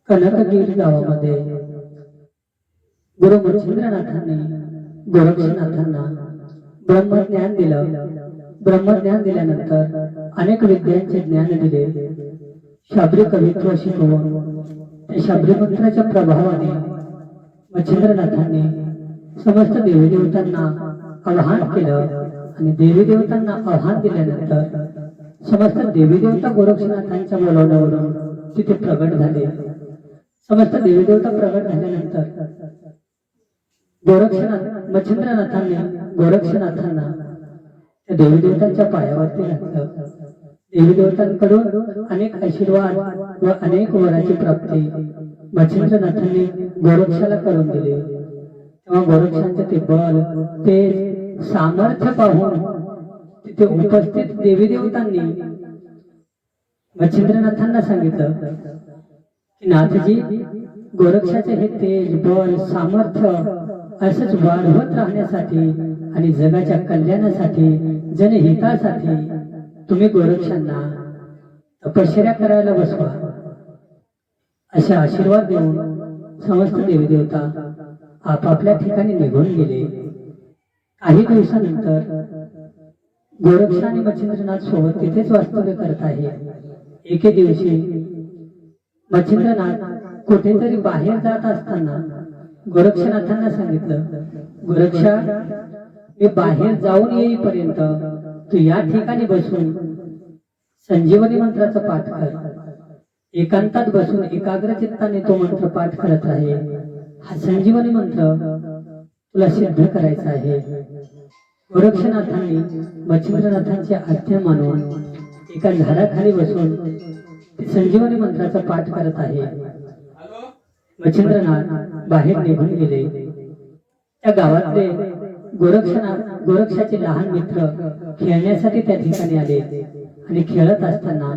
कनकगिरी गावामध्ये गुरु मच्छिंद्रनाथांनी गोरक्षनाथांना ब्रह्मज्ञान दिलं. ब्रह्मज्ञान दिल्यानंतर अनेक विद्यांचे ज्ञान दिले. शाब्री कवित्व शिकवून त्या शाब्री मंत्राच्या प्रभावाने मच्छिंद्रनाथांनी समस्त देवी देवतांना आवाहन केलं आणि देवी देवतांना आव्हान दिल्यानंतर समस्त देवी देवता गोरक्षनाथांच्या बोलावण्यावरून तिथे प्रगट झाले. समस्त देवी देवता प्रगट झाल्यानंतर गोरक्षनाथ मच्छिंद्रनाथांनी गोरक्षनाथांना त्या देवी देवतांच्या पायावरती घातलं. देवी देवतांकडून अनेक आशीर्वाद व अनेक वराची प्राप्ती मच्छिंद्रनाथांनी गोरक्षाला करून दिली. तेव्हा गोरक्षांचे ते बल ते सामर्थ्य पाहून तिथे उपस्थित देवी देवतांनी मच्छिंद्रनाथांना सांगितलं की नाथजी, गोरक्षाचे हे तेज बल सामर्थ्य असंच वाढवत राहण्यासाठी आणि जगाच्या कल्याणासाठी जनहितासाठी तुम्ही गोरक्षांना तपश्चर्या करायला बसवा. असे आशीर्वाद देऊन समस्त देवी देवता आपापल्या ठिकाणी निघून गेले. काही दिवसानंतर गोरक्ष आणि मच्छिंद्रनाथ सोबत तिथेच वास्तव्य करत आहे. एके दिवशी मच्छिंद्रनाथ कुठेतरी बाहेर जात असताना गोरक्षनाथांना सांगितलं, गोरक्षा, मी बाहेर जाऊन येईपर्यंत तू या ठिकाणी बसून संजीवनी मंत्राचा पाठ कर. एकांतात बसून एकाग्र चित्ताने तो मंत्र पाठ करत आहे. हा संजीवनी मंत्र तुला सिद्ध करायचा आहे. गोरक्षनाथांनी मच्छिंद्रनाथांची आज्ञा मानून एका झाडाखाली बसून संजीवनी मंत्राचा पाठ करत आहे. मच्छिंद्रनाथ बाहेर निघून गेले. त्या गावातले गोरक्षाचे लहान मित्र खेळण्यासाठी त्या ठिकाणी आले आणि खेळत असताना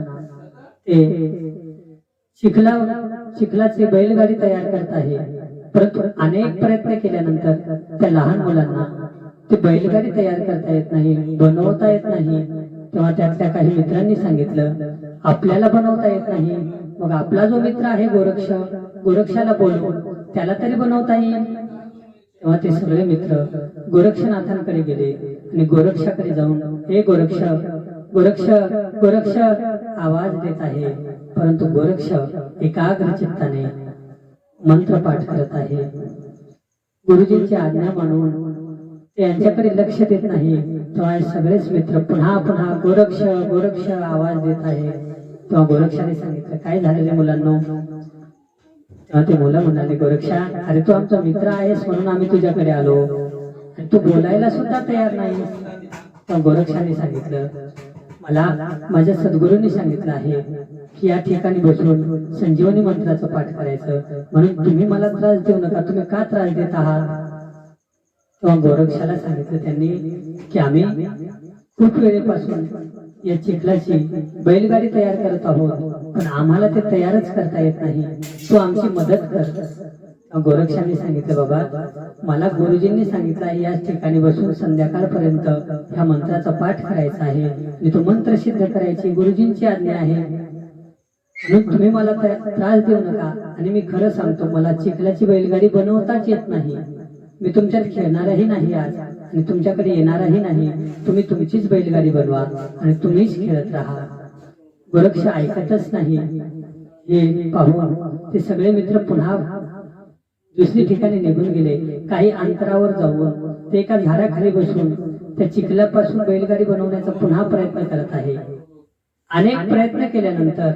ते चिखलाची बैलगाडी तयार करत आहे. परंतु अनेक प्रयत्न केल्यानंतर त्या लहान मुलांना ती बैलगाडी तयार करता येत नाही, बनवता येत नाही. तेव्हा त्यातल्या काही मित्रांनी सांगितलं, आपल्याला बनवता येत नाही, मग आपला जो मित्र आहे गोरक्षाला बोलवून त्याला तरी बनवता येईल. तेव्हा ते सगळे मित्र गोरक्षनाथांकडे गेले आणि गोरक्षाकडे जाऊन, हे गोरक्ष गोरक्ष गोरक्ष आवाज देत आहे. परंतु गोरक्ष एकाग्र चित्ताने मंत्र पाठ करत आहे. गुरुजींची आज्ञा मानून ते यांच्याकडे लक्ष देत नाही. तेव्हा सगळेच मित्र पुन्हा पुन्हा गोरक्ष गोरक्ष आवाज देत आहे. तेव्हा गोरक्षाने सांगितलं, काय झालेले मुलांनो? तेव्हा ते मुलं म्हणाले, गोरक्षा, अरे तू आमचा मित्र आहेस म्हणून आम्ही तुझ्याकडे आलो आणि तू बोलायला सुद्धा तयार नाही. तेव्हा गोरक्षाने सांगितलं, मला माझ्या सद्गुरूंनी सांगितलं आहे की या ठिकाणी बसून संजीवनी मंत्राचं पाठ करायचं, म्हणून तुम्ही मला त्रास देऊ नका. तुम्ही का त्रास देत आहात? तेव्हा गोरक्षाला सांगितलं त्यांनी की आम्ही खूप वेळेपासून या चिखलाची बैलगाडी तयार करत आहोत, पण आम्हाला ते तयारच करता येत नाही. तू आमची मदत कर. गोरक्षांनी सांगितलं, बाबा, मला गुरुजींनी सांगितलं आहे याच ठिकाणी बसून संध्याकाळपर्यंत ह्या मंत्राचा पाठ करायचा आहे आणि तो मंत्र सिद्ध करायची गुरुजींची आज्ञा आहे, म्हणून तुम्ही मला त्रास देऊ नका. आणि मी खरं सांगतो, मला चिखलाची बैलगाडी बनवताच येत नाही. मी तुमच्यात खेळणारही नाही आज आणि तुमच्याकडे येणारही नाही. तुम्ही तुमचीच बैलगाडी बनवा आणि तुम्हीच खेळत राहा. गोरक्ष ऐकतच नाही. हे पाहून ते सगळे मित्र पुन्हा दुसरी ठिकाणी निघून गेले. काही अंतरावर जाऊन ते एका झाडाखाली बसून त्या चिखलापासून बैलगाडी बनवण्याचा पुन्हा प्रयत्न करत आहे. अनेक प्रयत्न केल्यानंतर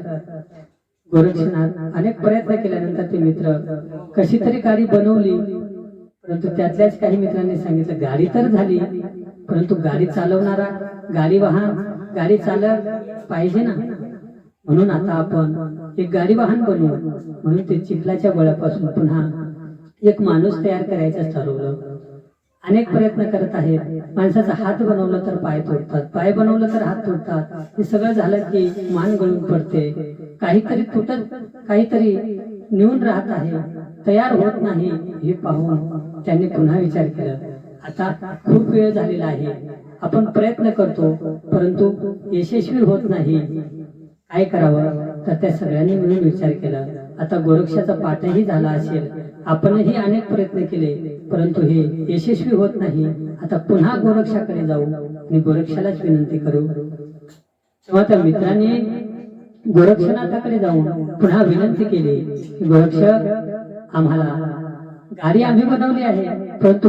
अनेक प्रयत्न केल्यानंतर ते मित्र कशी तरी गाडी बनवली. परंतु त्यातल्याच काही मित्रांनी सांगितलं, गाडी तर झाली, परंतु गाडी चालवणारा गाडी चालक पाहिजे ना, म्हणून आता आपण एक गाडी वाहन बनवू. म्हणून ते चिखलाच्या गोळ्यापासून पुन्हा एक माणूस तयार करायचं ठरवलं. अनेक प्रयत्न करत आहेत. माणसाचा हात बनवलं तर पाय तोडतात, पाय बनवलं तर हात तोडतात. हे सगळं झालं की मान गळून पडते, काहीतरी तुटत काहीतरी निवून राहत आहे, तयार होत नाही. हे पाहून त्यांनी पुन्हा विचार केला, आता खूप वेळ झालेला आहे, आपण प्रयत्न करतो परंतु यशस्वी होत नाही, काय करावं? तर त्या सगळ्यांनी मिळून विचार केला, आता गोरक्षाचा पाठही झाला असेल, आपणही अनेक प्रयत्न केले परंतु हे यशस्वी होत नाही। आता पुन्हा गोरक्षाकडे जाऊ आणि गोरक्षालाच विनंती करू। तेव्हा त्या मित्रांनी गोरक्षनाथाकडे जाऊन पुन्हा विनंती केली की गोरक्ष, आम्हाला गाडी आम्ही बनवली आहे परंतु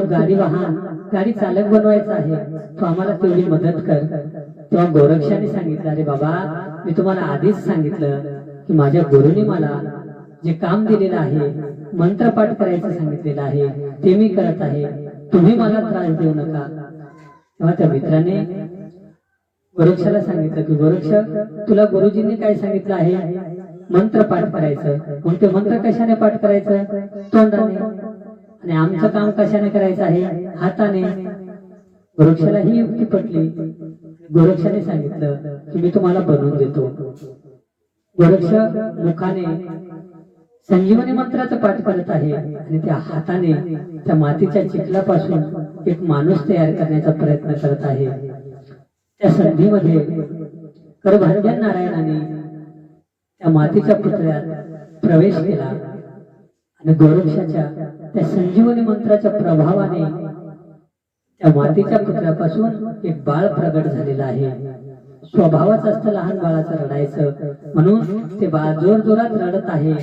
गाडी चालक बनवायचा आहे, तो आम्हाला तेवढी मदत कर। तेव्हा गोरक्षाने सांगितलं, अरे बाबा, मी तुम्हाला आधीच सांगितलं की माझ्या गुरुने मला जे काम दिलेलं आहे, मंत्रपाठ करायचं सांगितलेलं आहे, ते मी करत आहे, तुम्ही मला त्रास देऊ नका। तेव्हा त्या मित्राने गोरक्षाला सांगितलं की गोरक्ष, तुला गुरुजींनी काय सांगितलं आहे? मंत्रपाठ करायचं। मग ते मंत्र कशाने पाठ करायचं? तोंडाने। आणि आमचं काम कशाने करायचं आहे? हाताने। गोरक्षाला ही युक्ती पटली। गोरक्षाने सांगितलं की मी तुम्हाला बनवून देतो। गोरक्ष मुखाने संजीवनी मंत्राचं पाठ करत आहे आणि त्या हाताने त्या मातीच्या चिखलापासून एक माणूस तयार करण्याचा प्रयत्न करत आहे। त्या संधीमध्ये करभांजन नारायणाने त्या मातीच्या पुतळ्यात प्रवेश केला आणि गोरक्षाच्या त्या संजीवनी मंत्राच्या प्रभावाने त्या मातीच्या पुतळ्यापासून एक बाळ प्रगट झालेला आहे। स्वभावच असतं लहान बाळाचं रडायचं, म्हणून ते बाळ जोर जोरात रडत आहे।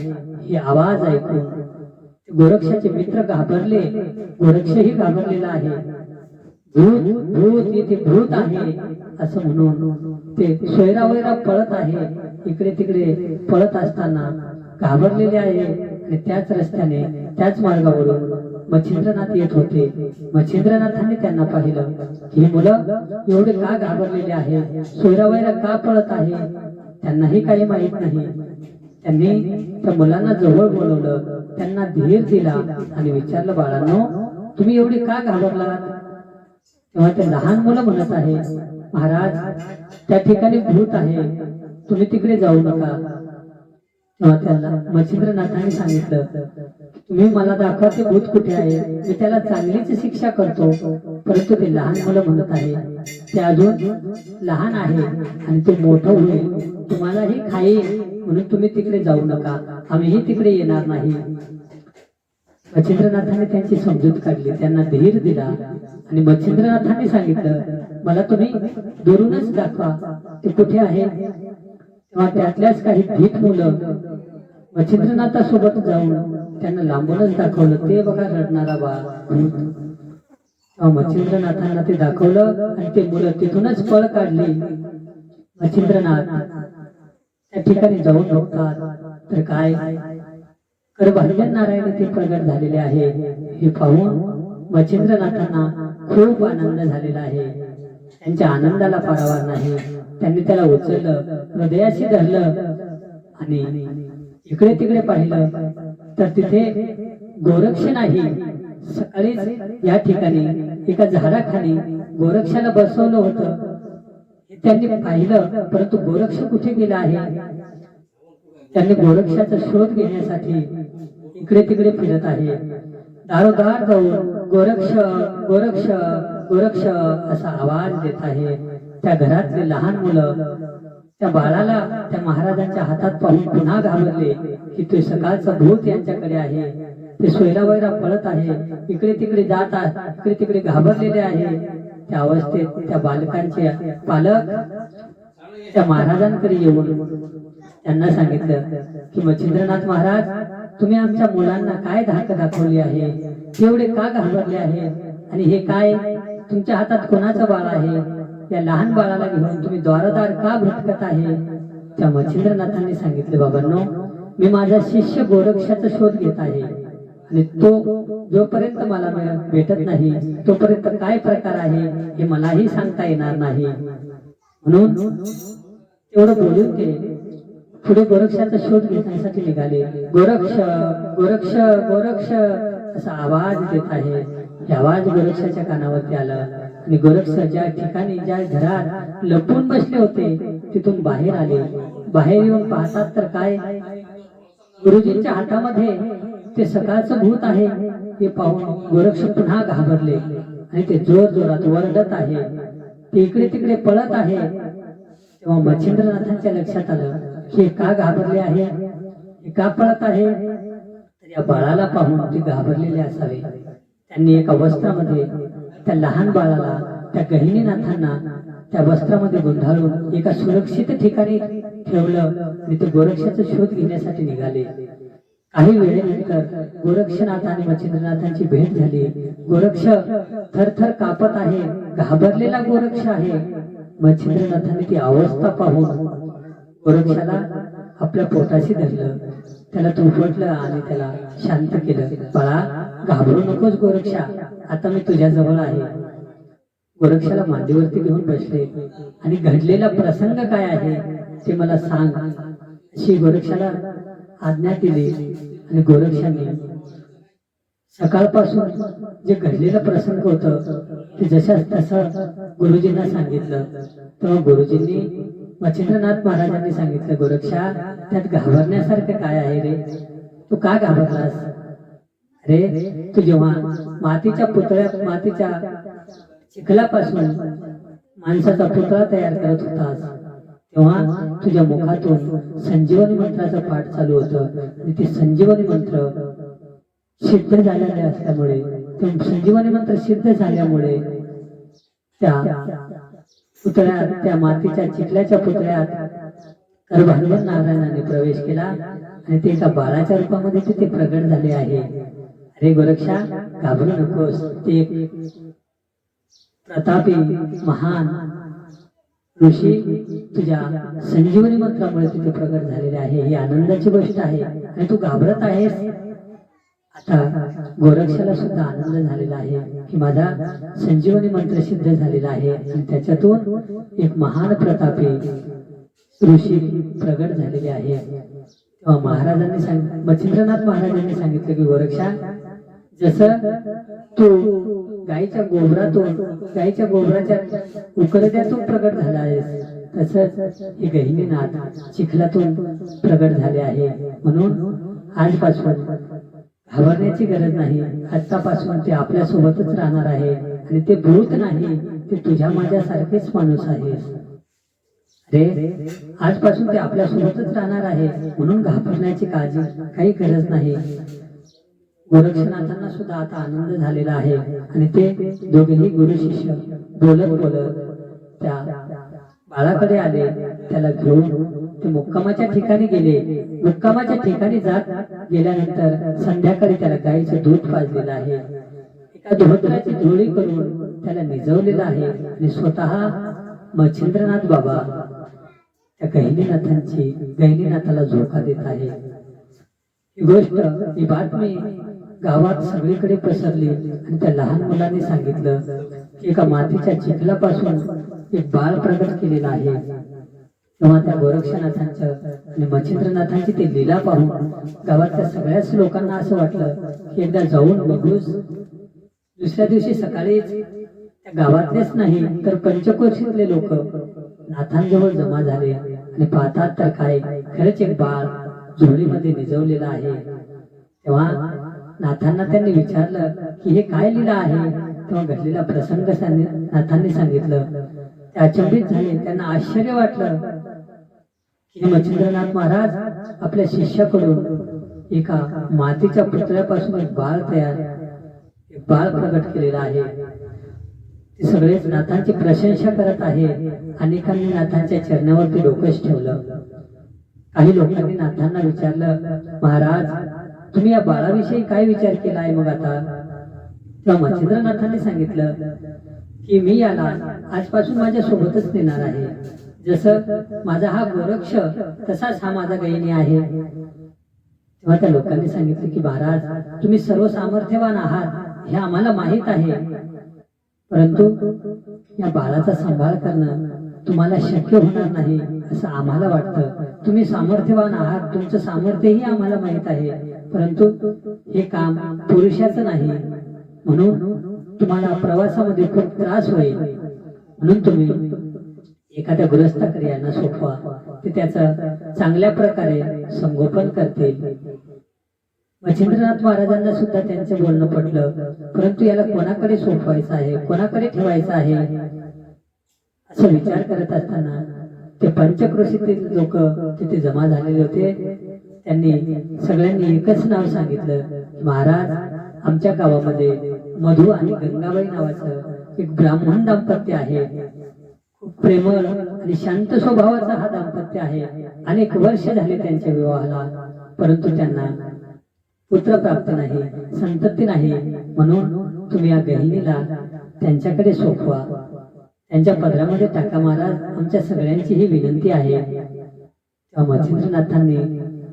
हे आवाज ऐकून गोरक्षाचे मित्र घाबरले, गोरक्षही घाबरलेला आहे। भूत भूत इथे भूत आहे असं म्हणून ते सोयरावैरा पळत आहे। इकडे तिकडे पळत असताना घाबरलेले आहे आणि त्याच रस्त्याने त्याच मार्गावरून मच्छिंद्रनाथ येत होते। मच्छिंद्रनाथांनी त्यांना पाहिलं ही मुलं एवढे का घाबरलेले आहे, सोयरावैरा का पळत आहे, त्यांनाही काही माहित नाही। त्यांनी त्या मुलांना जवळ बोलवलं, त्यांना धीर दिला आणि विचारलं, बाळांनो, तुम्ही एवढे का घाबरलात? तेव्हा ते लहान मुलं म्हणत आहे, महाराज, त्या ठिकाणी भूत आहे, तुम्ही तिकडे जाऊ नका। तेव्हा त्याला मच्छिंद्रनाथांनी सांगितलं, तुम्ही मला दाखवा ते भूत कुठे आहे, मी त्याला चांगलीच शिक्षा करतो। परंतु ते लहान मुलं म्हणत आहे, ते अजून लहान आहे आणि ते मोठं होईल, तुम्हालाही खाईल, म्हणून तुम्ही तिकडे जाऊ नका, आम्हीही तिकडे येणार नाही। मच्छिंद्रनाथांनी त्यांची समजूत काढली, त्यांना धीर दिला आणि मच्छिंद्रनाथांनी सांगितलं, मला तुम्ही दुरूनच दाखवा ते कुठे आहे। तेव्हा त्यातल्याच काही भीत मुलं मच्छिंद्रनाथासोबत जाऊन त्यांना लांबूनच दाखवलं, ते बघा रडणारा बाळ। मच्छिंद्रनाथांना ते दाखवलं आणि ते मुलं तिथूनच पळ काढली। मच्छिंद्रनाथ त्या ठिकाणी जाऊन बघतात तर काय, करभांजन नारायण ते प्रगट झालेले आहे। हे पाहून मच्छिंद्रनाथांना खूप आनंद झालेला आहे। त्यांच्या आनंदाला पारावार नाही। त्यांनी त्याला उचललं, हृदयाशी धरलं आणि इकडे तिकडे पाहिलं तर तिथे गोरक्ष नाही। सकाळीच या ठिकाणी एका झाडाखाली गोरक्षाला बसवलं होतं, त्यांनी पाहिलं, परंतु गोरक्ष कुठे गेला आहे? त्यांनी गोरक्षाचा शोध घेण्यासाठी इकडे तिकडे फिरत आहे। दारोदार जाऊन गोरक्ष गोरक्ष गोरक्ष असा आवाज देत आहे। त्या घरातले लहान मुलं त्या बाळाला त्या महाराजांच्या हातात पाहून पुन्हा घाबरले की ते सकाळचं भूत यांच्याकडे आहे। ते सोयरावैरा पळत आहे, इकडे तिकडे जात आहे, इकडे तिकडे घाबरलेले आहे। त्या अवस्थेत त्या बालकांचे पालक त्या महाराजांकडे येऊन त्यांना सांगितलं की मच्छिंद्रनाथ महाराज, तुम्ही आमच्या मुलांना काय धाक दाखवली आहे, एवढे का घाबरले आहे, आणि हे काय तुमच्या हातात कोणाचं बाळ आहे? या लहान बाळाला घेऊन तुम्ही द्वारदार का भटकत आहे? त्या मच्छिंद्रनाथांनी सांगितले, बाबांनो, मी माझा शिष्य गोरक्षाचा शोध घेत आहे आणि तो जोपर्यंत मला भेटत नाही तोपर्यंत काय प्रकार आहे हे मलाही सांगता येणार नाही। म्हणून तेवढं बोलून ते पुढे गोरक्षाचा शोध घेण्यासाठी निघाले। गोरक्ष गोरक्ष गोरक्ष असा आवाज देत आहे। हे आवाज गोरक्षाच्या कानावरती आला आणि गोरक्ष ज्या ठिकाणी ज्या घरात लपून बसले होते तिथून बाहेर आले। बाहेर येऊन पाहतात तर काय, गुरुजींच्या हातामध्ये ते सकाळचं भूत आहे। हे पाहून गोरक्ष पुन्हा घाबरले आणि ते जोर जोरात वरडत आहे, ते इकडे तिकडे पळत आहे। तेव्हा मच्छिंद्रनाथांच्या लक्षात आलं हे का घाबरले आहे, हे का पळत आहे? तर या बाळाला पाहून ते घाबरलेले असावे. त्यांनी एका वस्त्रामध्ये त्या लहान बाळाला, त्या गहिनीनाथांना त्या वस्त्रामध्ये गुंडाळून एका सुरक्षित ठिकाणी ठेवलं आणि ते गोरक्षाचा शोध घेण्यासाठी निघाले. काही वेळेनंतर गोरक्षनाथ आणि मच्छिंद्रनाथांची भेट झाली. गोरक्ष थरथर कापत आहे, घाबरलेला गोरक्ष आहे. मच्छिंद्रनाथांनी ती अवस्था पाहून गोरक्षाला आपल्या पोटाशी धरलं, त्याला तुफटलं आणि त्याला शांत केलं. बाळा, घाबरू नकोस गोरक्षा, आता मी तुझ्या जवळ आहे. गोरक्षाला मांडीवरती घेऊन बसले आणि घडलेला प्रसंग काय आहे ते मला सांग अशी गोरक्षाला आज्ञा केली. आणि गोरक्षाने सकाळपासून जे घडलेलं प्रसंग होतं ते जशा तसं गुरुजींना सांगितलं. तेव्हा गुरुजींनी, मच्छिंद्रनाथ महाराजांनी सांगितलं, गोरक्षा, त्यात घाबरण्यासारखं काय आहे रे? तू का घाबरलास? अरे, तू जेव्हा मातीच्या चिखलापासून माणसाचा पुतळा तयार करत होतास तेव्हा तुझ्या मुखातून संजीवनी मंत्राचा पाठ चालू होतं आणि ते संजीवनी मंत्र सिद्ध झालेले असल्यामुळे, ते संजीवनी मंत्र सिद्ध झाल्यामुळे त्या पुतळ्यात, त्या मातीच्या चिखल्याच्या पुतळ्यात भगवान नारायणाने प्रवेश केला आणि ते एका बाळाच्या रूपामध्ये तिथे प्रगट झाले आहे. अरे गोरक्षा, घाबरू नकोस. ते प्रतापी महान ऋषी तुझ्या संजीवनी मंत्रामुळे तिथे प्रगट झालेले आहे. ही आनंदाची गोष्ट आहे आणि तू घाबरत आहेस. आता गोरक्षाला सुद्धा आनंद झालेला आहे की माझा संजीवनी मंत्र सिद्ध झालेला आहे आणि त्याच्यातून एक महान प्रतापी ऋषी प्रगट झालेले आहे. तेव्हा महाराजांनी मच्छिंद्रनाथ महाराजांनी सांगितलं की गोरक्षा, जसं तू गायीच्या गोबराच्या उकरड्यातून प्रगट झाला आहेस, तसंच हे गहिनीनाथ चिखलातून प्रगट झाले आहे. म्हणून आजपासून घाबरण्याची गरज नाही. आतापासून ते आपल्या सोबतच राहणार आहे आणि ते भूत नाही, ते तुझ्या माझ्यासारखेच माणूस आहे. अरे, आजपासून ते आपल्या सोबतच राहणार आहे, म्हणून घाबरण्याची काही गरज नाही. गोरक्षनाथांना सुद्धा आता आनंद झालेला आहे आणि ते दोघेही गुरु शिष्य बोलत बोलत त्या बाळाकडे आले. त्याला घेऊन ते मुक्कामाच्या ठिकाणी गेले. मुक्कामाच्या ठिकाणी गेल्यानंतर संध्याकाळी त्याला गाईचं दूध पाजलेलं आहे. एका धोत्राची जोडी करून त्याला निजवलेलं आहे आणि स्वतः मच्छिंद्रनाथ बाबा त्या गहिनीनाथाला झोका देत आहे. ही गोष्ट, ही बातमी गावात सगळीकडे पसरली आणि त्या लहान मुलांनी सांगितलं की एका मातीच्या चिखलापासून एक बाळ प्रगट केलेला आहे. तेव्हा त्या गोरक्षनाथांच्या आणि मच्छिंद्रनाथांची ते लीला पाहून गावातल्या सगळ्याच लोकांना असं वाटलं की एकदा जाऊन बघूच. दुसऱ्या दिवशी सकाळीच त्या गावातलेच नाही तर पंचकोशीतले लोक नाथांजवळ जमा झाले आणि पाहतात तर काय, खरंच एक बाळ झोळीमध्ये निजवलेला आहे. तेव्हा नाथांना त्यांनी विचारलं की हे काय लीला आहे. तेव्हा घडलेला प्रसंग नाथांनी सांगितलं. ते अचंबित झाले. त्यांना आश्चर्य वाटलं की मच्छिंद्रनाथ महाराज आपल्या शिष्याकडून एका मातीच्या पुतळ्यापासून एक बाळ प्रगट केलेला आहे. ते सगळेच नाथांची प्रशंसा करत आहे. अनेकांनी नाथांच्या चरणावरती डोकंच ठेवलं. काही लोकांनी नाथांना विचारलं, महाराज, तुम्ही या बाळाविषयी काय विचार केला आहे मग आता? तेव्हा मच्छिंद्रनाथांनी सांगितलं की मी याला आजपासून माझ्या सोबतच नेणार आहे. जसं माझा हा गोरक्ष तसाच हा माझा गहिनी आहे. तेव्हा त्या लोकांनी सांगितलं की महाराज, तुम्ही सर्व सामर्थ्यवान आहात हे आम्हाला माहित आहे, परंतु या बाळाचा सांभाळ करणं तुम्हाला शक्य होणार नाही असं आम्हाला वाटतं. तुम्ही सामर्थ्यवान आहात, तुमचं सामर्थ्यही आम्हाला माहित आहे, परंतु हे काम पुरुषाचं नाही, म्हणून तुम्हाला प्रवासामध्ये खूप त्रास होईल. म्हणून तुम्ही एखाद्या गृहस्थाकडे यांना सोपवा, ते त्याचं चांगल्या प्रकारे संगोपन करतील. मच्छिंद्रनाथ महाराजांना सुद्धा त्यांचं बोलणं पटलं, परंतु याला कोणाकडे सोपवायचं आहे, कोणाकडे ठेवायचं आहे असं विचार करत असताना ते पंचक्रोशीतील लोक तिथे जमा झालेले होते. त्यांनी सगळ्यांनी एकच नाव सांगितलं, महाराज आमच्या गावामध्ये मधु आणि गंगाबाई नावाचं एक ब्राह्मण दाम्पत्य आहे. खूप प्रेमळ आणि शांत स्वभावाचा हा दाम्पत्य आहे. अनेक वर्ष झाले त्यांच्या विवाहाला, परंतु त्यांना पुत्र प्राप्त नाही, संतती नाही. म्हणून तुम्ही या गहिनीला त्यांच्याकडे सोपवा, त्यांच्या पदरामध्ये टाका महाराज, आमच्या सगळ्यांची ही विनंती आहे. तेव्हा मच्छिंद्रनाथांनी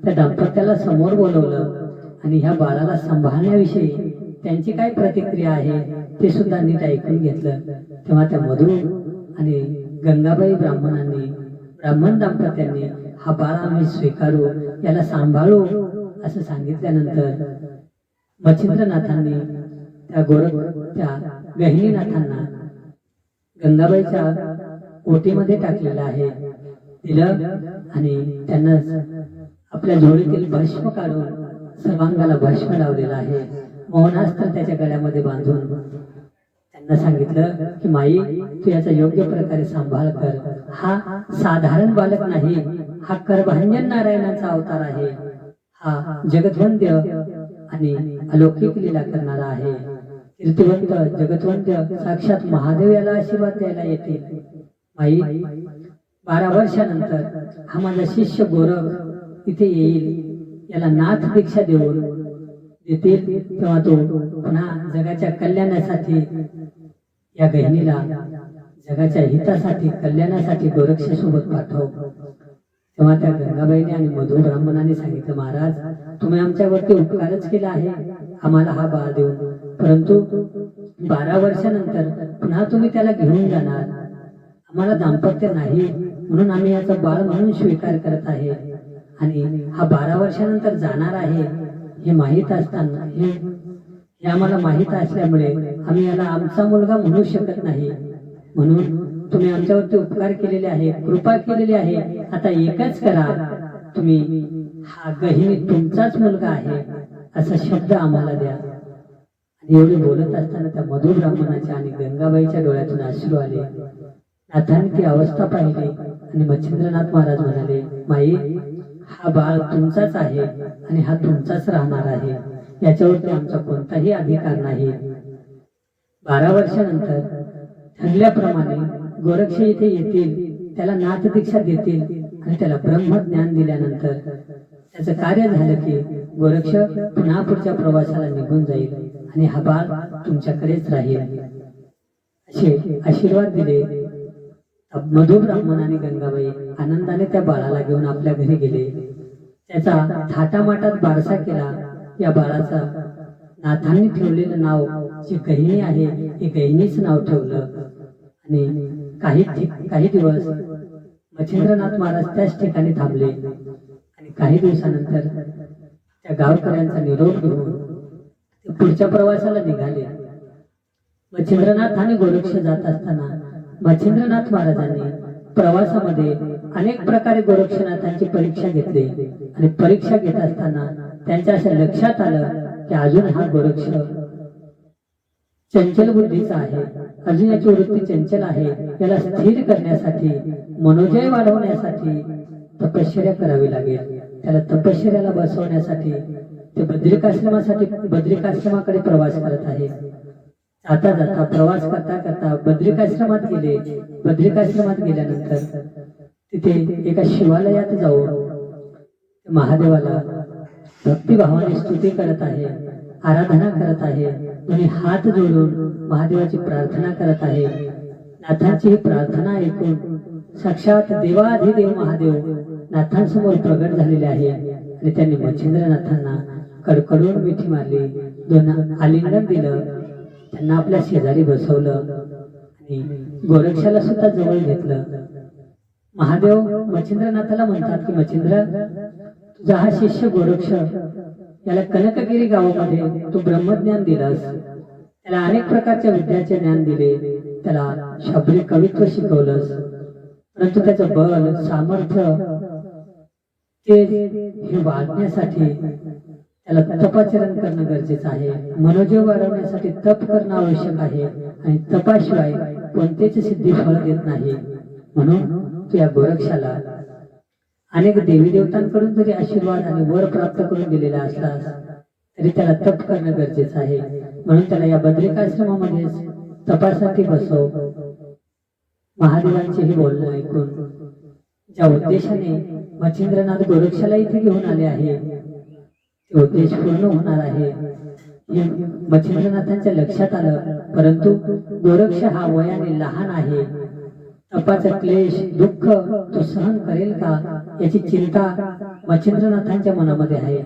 त्या दाम्पत्याला समोर बोलवलं आणि ह्या बाळाला सांभाळण्याविषयी त्यांची काय प्रतिक्रिया आहे ते सुद्धा नीट ऐकून घेतलं. तेव्हा त्या मधु आणि गंगाबाई ब्राह्मण दाम्पत्यांनी हा बाळ आम्ही स्वीकारू, याला सांभाळू असं सांगितल्यानंतर मच्छिंद्रनाथांनी त्या गहिनीनाथांना गंगाबाईच्या ओटीमध्ये टाकलेलं आहे, दिलं आणि त्यांना आपल्या झोळीतील भस्म काढून सर्वांगाला भस्म लावलेला आहे. मौनास्त्र त्याच्या गळ्यामध्ये बांधून त्यांना सांगितलं की माई, तू याचा योग्य प्रकारे सांभाळ कर. हा साधारण बालक नाही, हा करभांजन नारायणाचा अवतार आहे. हा जगद्वंद्य आणि अलौकिक लीला करणारा आहे. कीर्तिवंत जगद्वंद्य साक्षात महादेव याला आशीर्वाद द्यायला येतील. माई, 12 वर्षानंतर हा माझा शिष्य गोरख इथे येईल, याला नाथ दीक्षा देतील. तेव्हा तो पुन्हा जगाच्या कल्याणासाठी, या गहिनीला जगाच्या हितासाठी कल्याणासाठी गोरक्षासोबत पाठव. तेव्हा त्या गंगाबाईने आणि मधु ब्राह्मणाने सांगितलं, महाराज तुम्ही आमच्यावरती उपकारच केला आहे आम्हाला हा बाळ देऊन, परंतु 12 वर्षानंतर पुन्हा तुम्ही त्याला घेऊन जाणार. आम्हाला दाम्पत्य नाही म्हणून आम्ही याचा बाळ म्हणून स्वीकार करत आहे. आणि हा 12 वर्षानंतर जाणार आहे हे माहीत असताना, हे आम्हाला माहीत असल्यामुळे आम्ही याला आमचा मुलगा म्हणू शकत नाही. म्हणून तुम्ही आमच्यावरती उपकार केलेले आहे, कृपा केलेली आहे. आता एकच करा, तुम्ही हा गहिनी तुमचाच मुलगा आहे असा शब्द आम्हाला द्या. आणि एवढे बोलत असताना त्या मधु ब्राह्मणाच्या आणि गंगाबाईच्या डोळ्यातून अश्रू आले. नाथांनी ती अवस्था पाहिली आणि मच्छिंद्रनाथ महाराज म्हणाले, माई, हा बाळ तुमचाच आहे आणि हा तुमचाच राहणार आहे, याच्यावरती आमचा कोणताही अधिकार नाही. 12 वर्षानंतर ठरल्याप्रमाणे गोरक्ष इथे येतील, त्याला नाथ दीक्षा देतील आणि त्याला ब्रह्मज्ञान दिल्यानंतर त्याचं कार्य झालं की गोरक्ष पुन्हा पुढच्या प्रवासाला निघून जाईल आणि हा बाळ तुमच्याकडेच राहील असे आशीर्वाद दिले. मधु ब्राह्मण आणि गंगाबाई आनंदाने त्या बाळाला घेऊन आपल्या घरी गेले. त्याचा थाटामाटात बारसा केला. या बाळाचा नाथांनी ठेवलेलं नाव जी गहिनी आहे हे गहिनीच नाव ठेवलं. आणि काही दिवस मच्छिंद्रनाथ महाराज त्याच ठिकाणी थांबले आणि काही दिवसानंतर त्या गावकऱ्यांचा निरोप घेऊन ते पुढच्या प्रवासाला निघाले. मच्छिंद्रनाथ आणि गोरक्ष जात असताना मच्छिंद्रनाथ महाराजांनी प्रवासामध्ये अनेक प्रकारे गोरक्षनाथांची परीक्षा घेतली आणि परीक्षा घेत असताना त्यांच्या असं लक्षात आलं की अजून हा गोरक्ष चंचल बुद्धीचा आहे, अजून याची वृत्ती चंचल आहे. याला स्थिर करण्यासाठी, मनोजय वाढवण्यासाठी तपश्चर्या करावी लागेल. त्याला तपश्चर्याला बसवण्यासाठी ते बद्रिकाश्रमाकडे प्रवास करत आहे. जाता जाता प्रवास करता करता बद्रिकाश्रमात गेले. बद्रिकाश्रमात गेल्यानंतर तिथे एका शिवालयात जाऊन महादेवाला भक्तिभावाने स्तुती करत आहे, आराधना करत आहे. दोन्ही हात जोडून महादेवाची प्रार्थना करत आहे. नाथांची ही प्रार्थना ऐकून साक्षात देवाधिदेव महादेव नाथांसमोर प्रगट झालेले आहे आणि त्यांनी मच्छिंद्रनाथांना कडकडून मिठी मारली, 2 आलिंगन दिलं, त्यांना आपल्या शेजारी बसवलं आणि गोरक्षाला सुद्धा जवळ घेतलं. महादेव मच्छिंद्रनाथाला म्हणतात की मच्छिंद्र, तुझा हा शिष्य गोरक्ष, याला कनकगिरी गावामध्ये तू ब्रह्मज्ञान दिलंस, त्याला अनेक प्रकारच्या विद्याचे ज्ञान दिले, त्याला शबरी कवित्व शिकवलंस, परंतु त्याचं बल सामर्थ्य हे वाढण्यासाठी त्याला तपाचरण करणं गरजेचं आहे. मनोजय वाढवण्यासाठी तप करणं आवश्यक आहे आणि तपाशिवाय कोणतेच सिद्धी फळ देत नाही. म्हणून तू या गोरक्षाला अनेक देवी देवतांकडून जरी आशीर्वाद आणि वर प्राप्त करून गेलेला असलास तरी त्याला तप करणं गरजेचं आहे. म्हणून त्याला या बद्रिकाश्रमामध्ये तपासाठी बसव. महादेवांचे हे बोलणं ऐकून ज्या उद्देशाने मच्छिंद्रनाथ गोरक्षाला इथे घेऊन आले आहे ते उद्देश पूर्ण होणार आहे हे मच्छिंद्रनाथांच्या लक्षात आलं. परंतु गोरक्ष हा वयाने लहान आहे. तपाचा क्लेश दुःख तो सहन करेल का याची चिंता मच्छिंद्रनाथांच्या मनामध्ये आहे.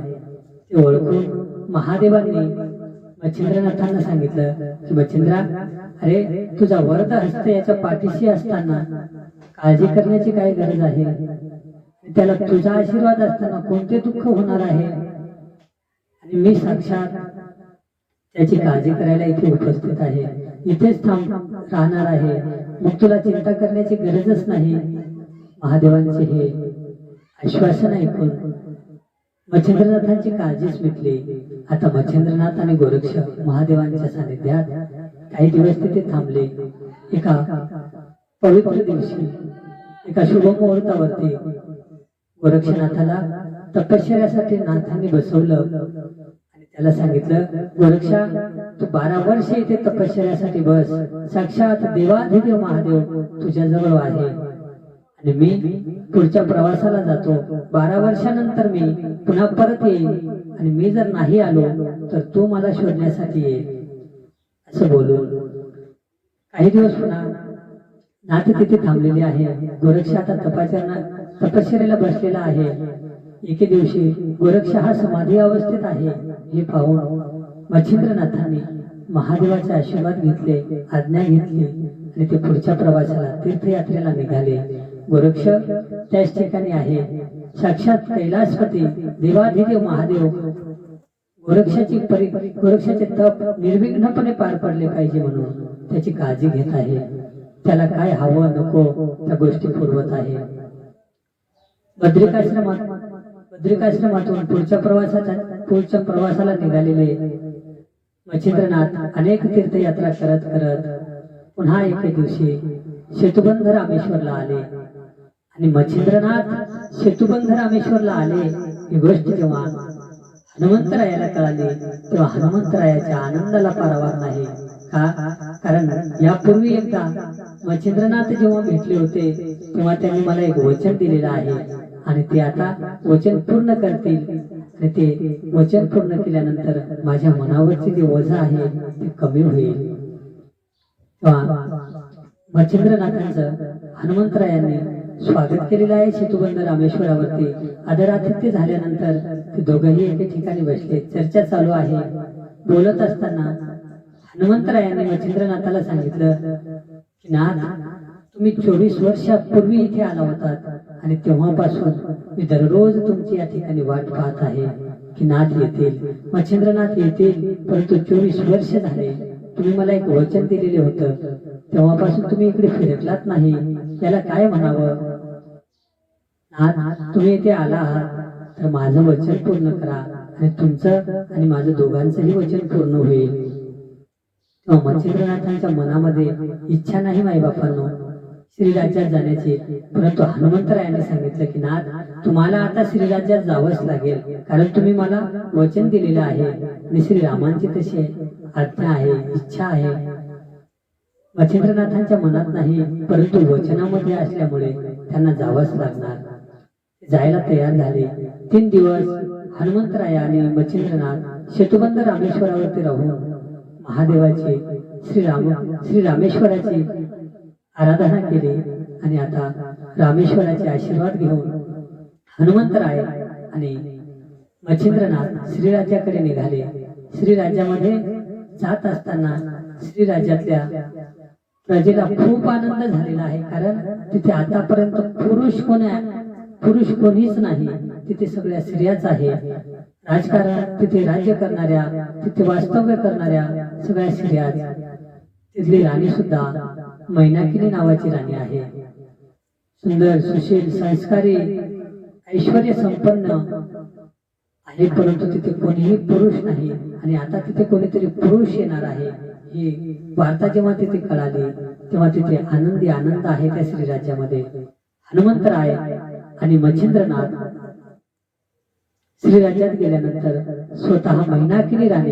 ते ओळखून महादेवांनी मच्छिंद्रनाथांना सांगितलं की मच्छिंद्रा, अरे तुझा वरद हस्त याच्या पाठीशी असताना काळजी करण्याची काय गरज आहे. त्याला तुझा आशीर्वाद असताना कोणते दुःख होणार आहे. आणि मी साक्षात त्याची काळजी करायला इथे उपस्थित आहे. इथेच थांब राहणार आहे. मग तुला चिंता करण्याची गरजच नाही. महादेवांचे हे आश्वासन ऐकून मच्छिंद्रनाथांची काळजीच मिटली. आता मच्छिंद्रनाथ आणि गोरक्ष महादेवांच्या सानिध्यात काही दिवस तिथे थांबले. एका पवित्र दिवशी एका शुभ मुहूर्तावरती गोरक्षनाथाला तपश्चर्यासाठी नाथांनी बसवलं आणि त्याला सांगितलं, गोरक्षा तू 12 वर्ष इथे तपश्चर्यासाठी बस. साक्षात देवाधिदेव महादेव तुझ्याजवळ आहे आणि मी पुढच्या प्रवासाला जातो. 12 वर्षानंतर मी पुन्हा परत येईन आणि मी जर नाही आलो तर तू मला शोधण्यासाठी ये. असं बोलून काही दिवस पुन्हा नाथ तिथे थांबलेले आहे. गोरक्ष आता तपश्चर्याला बसलेला आहे. एके दिवशी गोरक्ष हा समाधी अवस्थेत आहे हे पाहून मच्छिंद्रनाथांनी महादेवाचे आशीर्वाद घेतले, आज्ञा घेतली आणि ते पुढच्या प्रवासाला तीर्थयात्रेला निघाले. गोरक्ष त्याच ठिकाणी आहे. साक्षात कैलासपती देवाधिदेव महादेव गोरक्षाचे तप निर्विघ्नपणे पार पडले पाहिजे म्हणून त्याची काळजी घेत आहे. त्याला काय हवं नको त्या गोष्टी पुरवत आहे. बद्रिकाश्रमातून पुढच्या प्रवासाला निघालेले मच्छिंद्रनाथ अनेक तीर्थयात्रा करत करत पुन्हा एके दिवशी सेतुबंध रामेश्वरला आले. आणि मच्छिंद्रनाथ सेतुबंध रामेश्वरला आले ही गोष्ट जेव्हा हनुमंतरायाला कळाली तेव्हा हनुमंतरायाच्या आनंदाला पारावार नाही. कारण यापूर्वी एकदा मच्छिंद्रनाथ जेव्हा भेटले होते तेव्हा त्यांनी मला एक वचन दिलेलं आहे आणि ते आता वचन पूर्ण करतील. आणि ते वचन पूर्ण केल्यानंतर माझ्या मनावरचे जे ओझं आहे ते कमी होईल. मच्छिंद्रनाथांचं हनुमंतरायांनी स्वागत केलेलं आहे सेतुबंध रामेश्वरावरती. आदरातिथ्य झाल्यानंतर ते दोघंही एके ठिकाणी बसले. चर्चा चालू आहे. बोलत असताना हनुमंतरायांनी मच्छिंद्रनाथाला सांगितलं की नाथ, तुम्ही 24 वर्षापूर्वी इथे आला होतात आणि तेव्हापासून मी दररोज तुमची या ठिकाणी वाट पाहत आहे की नाथ येतील, मच्छिंद्रनाथ येतील. परंतु 24 वर्ष झाले. तुम्ही मला एक वचन दिलेले होतं, तेव्हापासून तुम्ही इकडे फिरकलात नाही. याला काय म्हणावं. नाथ, तुम्ही इथे आला आहात तर माझं वचन पूर्ण करा आणि तुमचं आणि माझं दोघांचंही वचन पूर्ण होईल. तेव्हा मच्छिंद्रनाथांच्या मनामध्ये इच्छा नाही माईबापांनो श्रीराज्यात जाण्याची. परंतु हनुमंतरायांनी सांगितलं की नाथ, तुम्हाला आता श्रीराज्यात जावंच लागेल, कारण तुम्ही मला वचन दिलेलं आहे आणि श्रीरामांची तशी आज्ञा आहे, इच्छा आहे. मच्छिंद्रनाथांच्या मनात नाही परंतु वचनामध्ये असल्यामुळे त्यांना जावंच लागणार. जायला तयार झाले. 3 दिवस हनुमंतराया आणि मच्छिंद्रनाथ सेतुबंध रामेश्वरावरती राहून महादेवाची श्री रामेश्वराची आराधना केली. आणि आता रामेश्वराचे आशीर्वाद घेऊन हनुमंतराय आणि मच्छिंद्रनाथ श्रीराज्याकडे निघाले. श्रीराज्यामध्ये जात असताना श्रीराज्यातल्या प्रजेला खूप आनंद झालेला आहे. कारण तिथे आतापर्यंत पुरुष कोणीच नाही. तिथे सगळ्या स्त्रियाच आहे. राजकारण तिथे राज्य करणाऱ्या, तिथे वास्तव्य करणाऱ्या सगळ्या स्त्रिया. तिथली राणी सुद्धा मैनाकिनी नावाची राणी आहे. सुंदर, सुशील, संस्कारी, ऐश्वर्य संपन्न आहे. परंतु तिथे कोणीही पुरुष नाही. आणि आता तिथे कोणीतरी पुरुष येणार आहे ही वार्ता जेव्हा तिथे कळाली तेव्हा तिथे आनंद आहे त्या श्रीराज्यामध्ये. हनुमंतराय आणि मच्छिंद्रनाथ श्रीराज्यात गेल्यानंतर स्वतः मैनाकिनी राणी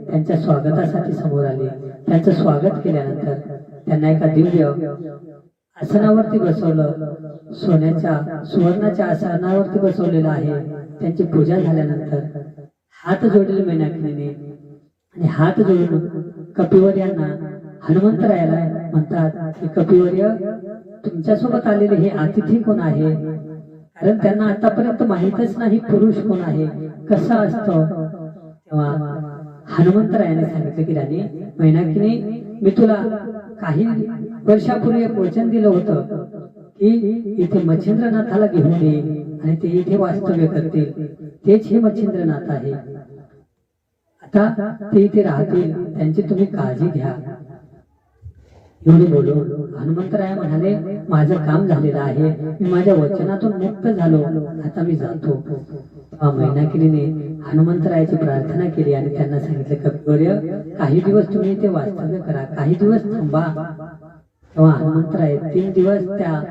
त्यांच्या स्वागतासाठी समोर आली. त्यांचं स्वागत केल्यानंतर त्यांना एका दिव्य आसनावरती बसवलं. सुवर्णाच्या आसनावरती बसवलेलं आहे. त्यांची पूजा झाल्यानंतर हात जोडले मैनाकिनीने आणि हात जोडून कपिवर्यांना हनुमंतरायाला म्हणतात की कपिवर्य, तुमच्यासोबत आलेले हे अतिथी कोण आहे? कारण त्यांना आतापर्यंत माहीतच नाही पुरुष कोण आहे, कसा असतो. तेव्हा हनुमंतरायाने सांगितलं की राणी मैनाकिनी, मी तुला काही वर्षापूर्वी एक वचन दिलं होतं की इथे मच्छिंद्रनाथाला घेऊन ये आणि ते इथे वास्तव्य करतील. तेच हे मच्छिंद्रनाथ आहे. आता ते इथे राहतील, त्यांची तुम्ही काळजी घ्या. एवढे बोलून हनुमंतराय म्हणाले, माझं काम झालेलं आहे, मी माझ्या वचनातून मुक्त झालो, आता मी जातो. मैनाकिनीने हनुमंतरायाची प्रार्थना केली आणि त्यांना सांगितलं, कपिवर्य, काही दिवस तुम्ही इथे वास्तव्य करा, काही दिवस थांबा. तेव्हा हनुमंतराय 3 दिवस त्या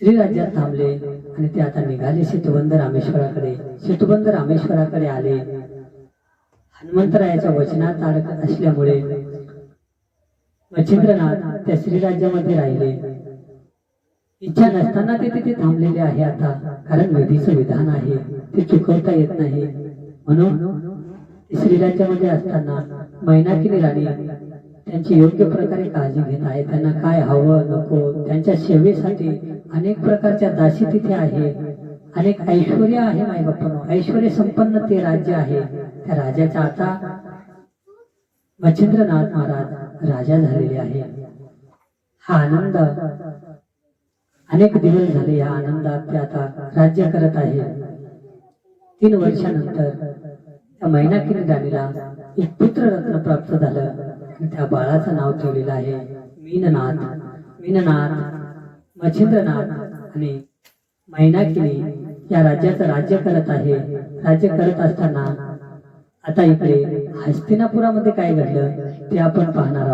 श्रीराज्यात थांबले आणि ते आता निघाले सेतुबंध रामेश्वराकडे आले. हनुमंतरायाच्या वचनात अडकत असल्यामुळे मच्छिंद्रनाथ त्या श्रीराज्यामध्ये राहिले. इच्छा नसताना ते तिथे थांबलेले आहे आता, कारण विधीचं विधान आहे, ते चुकवता येत नाही. म्हणून श्रीराज्यामध्ये असताना मैनाकिनी राणी त्यांची योग्य प्रकारे काळजी घेत आहे. त्यांना काय हवं नको, त्यांच्या सेवेसाठी अनेक प्रकारच्या दासी तिथे आहे, अनेक ऐश्वर्य आहे. माय बाप्पांनो, ऐश्वर्य संपन्न ते राज्य आहे. त्या राजाचा आता मच्छिंद्रनाथ महाराज राजा झालेले आहे. हा आनंद अनेक दिवस झाले, या आनंदात ते आता राज्य करत आहे. 3 वर्षानंतर त्या मैनाकिनी राणीला एक पुत्र रत्न प्राप्त झालं आणि त्या बाळाचं नाव ठेवलेलं आहे मीननाथ. मच्छिंद्रनाथ आणि मैनाकिनी या राज्याचं राज्य करत आहे. राज्य करत असताना आता इकडे हस्तिनापुरामध्ये काय घडलं ते आपण पाहणार आहोत.